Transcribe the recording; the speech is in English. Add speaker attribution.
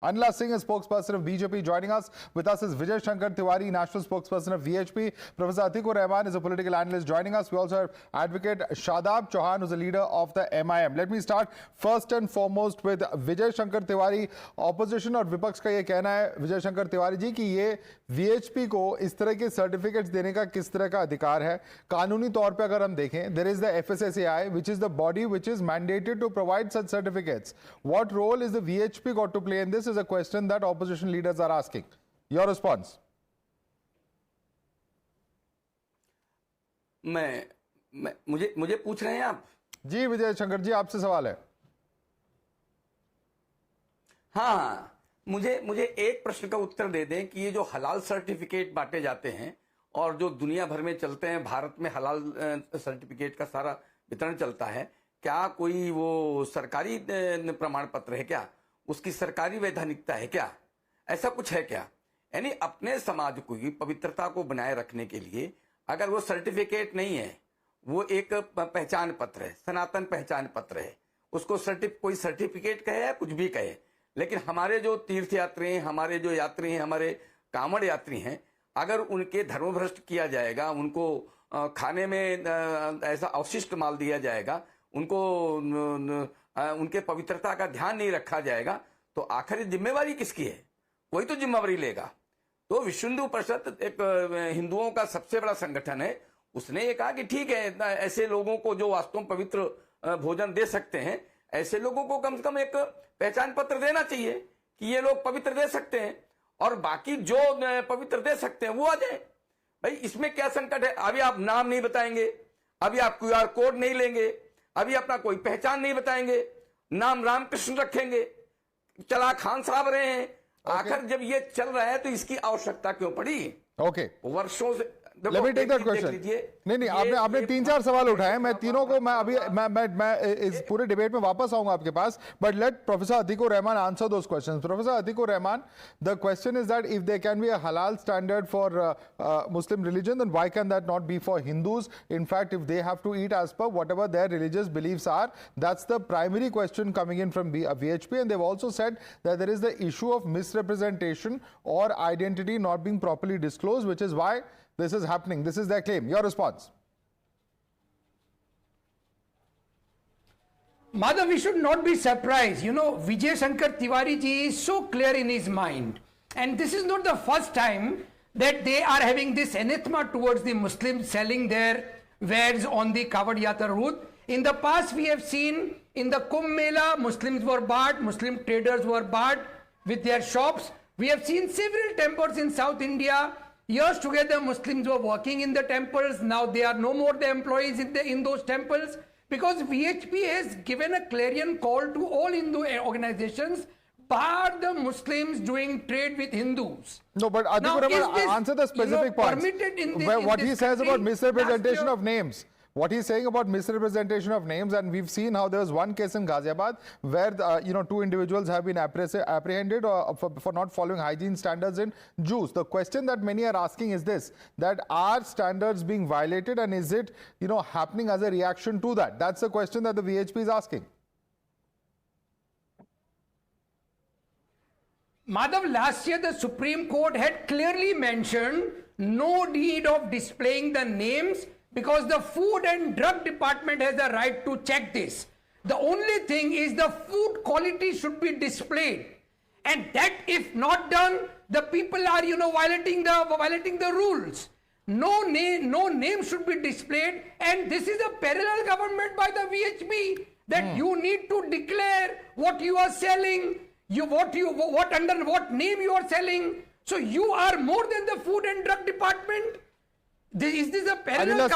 Speaker 1: Anila Singh is spokesperson of BJP. Joining us, with us is Vijay Shankar Tiwari, national spokesperson of VHP. Professor Atikur Rahman is a political analyst joining us. We also have advocate Shadab Chauhan, who's a leader of the MIM. Let me start first and foremost with Vijay Shankar Tiwari. Opposition और विपक्ष का ये कहना है विजय शंकर तिवारी जी कि ये VHP को इस तरह के सर्टिफिकेट्स देने का किस तरह का अधिकार है. कानूनी तौर पे अगर हम देखें, there is the FSSAI, which is the body which is mandated to provide such certificates. What role is the VHP got to play in this? Is a question that opposition leaders are asking. Your response?
Speaker 2: मुझे पूछ रहे हैं आप?
Speaker 1: जी विजय शंकर जी, आपसे सवाल है.
Speaker 2: हाँ, मुझे एक प्रश्न का उत्तर दे दें कि ये जो हलाल सर्टिफिकेट बांटे जाते हैं और जो दुनिया भर में चलते हैं, भारत में हलाल सर्टिफिकेट का सारा वितरण चलता है, क्या कोई वो सरकारी प्रमाण पत्र है क्या? उसकी सरकारी वैधानिकता है क्या? ऐसा कुछ है क्या? यानी अपने समाज की पवित्रता को बनाए रखने के लिए अगर वो सर्टिफिकेट नहीं है, वो एक पहचान पत्र है, सनातन पहचान पत्र है, उसको कोई सर्टिफिकेट कहे या कुछ भी कहे, लेकिन हमारे जो तीर्थयात्री हैं, हमारे जो यात्री हैं, हमारे कांवड़ यात्री हैं, अगर उनके धर्मभ्रष्ट किया जाएगा, उनको खाने में ऐसा अवशिष्ट माल दिया जाएगा, उनको उनके पवित्रता का ध्यान नहीं रखा जाएगा, तो आखिर जिम्मेवारी किसकी है? कोई तो जिम्मेवारी लेगा. तो विश्व हिंदू परिषद एक हिंदुओं का सबसे बड़ा संगठन है. उसने ये कहा कि ठीक है, ऐसे लोगों को जो वास्तव में पवित्र भोजन दे सकते हैं, ऐसे लोगों को कम से कम एक पहचान पत्र देना चाहिए कि ये लोग पवित्र दे सकते हैं, और बाकी जो पवित्र दे सकते हैं वो आ जाए. भाई इसमें क्या संकट है? अभी आप नाम नहीं बताएंगे, अभी आप QR कोड नहीं लेंगे, अभी अपना कोई पहचान नहीं बताएंगे, नाम रामकृष्ण रखेंगे, चला खान साहब रहे हैं. आखिर जब ये चल रहा है तो इसकी आवश्यकता क्यों पड़ी? वर्षों से.
Speaker 1: Let me take that question. नहीं, आपने 3-4 सवाल उठाए. मैं तीनों को मैं इस पूरे डिबेट में वापस आऊंगा आपके पास. But let Professor Atikur Rahman answer those questions. Professor Atikur Rahman, the question is that if there can be a halal standard for Muslim religion, then why can that not be for Hindus? In fact, if they have to eat as per whatever their religious beliefs are, that's the primary question coming in from VHP. And they've also said that there is the issue of misrepresentation or identity not being properly disclosed, which is why this is happening. This is their claim. Your response?
Speaker 3: Madhav, we should not be surprised. You know, Vijay Shankar Tiwari ji is so clear in his mind. And this is not the first time that they are having this anathema towards the Muslims selling their wares on the Kawad Yatra route. In the past, we have seen in the Kumbh Mela, Muslims were barred, Muslim traders were barred with their shops. We have seen several temples in South India. Years together, Muslims were working in the temples. Now they are no more the employees in those temples, because VHP has given a clarion call to all Hindu organizations: bar the Muslims doing trade with Hindus.
Speaker 1: No, but Atikur, answer the specific points. What he says about misrepresentation of names. What he's saying about misrepresentation of names, and we've seen how there was one case in Ghaziabad where 2 individuals have been apprehended for not following hygiene standards in juice. The question that many are asking is this: that are standards being violated, and is it happening as a reaction to that? That's the question that the VHP is asking.
Speaker 3: Madhav, last year the Supreme Court had clearly mentioned no need of displaying the names, because the Food and Drug Department has the right to check this. The only thing is the food quality should be displayed, and that if not done, the people are violating the rules. No name should be displayed, and this is a parallel government by the VHP that you need to declare what you are selling, under what name you are selling. So you are more than the Food and Drug Department. Is this a parallel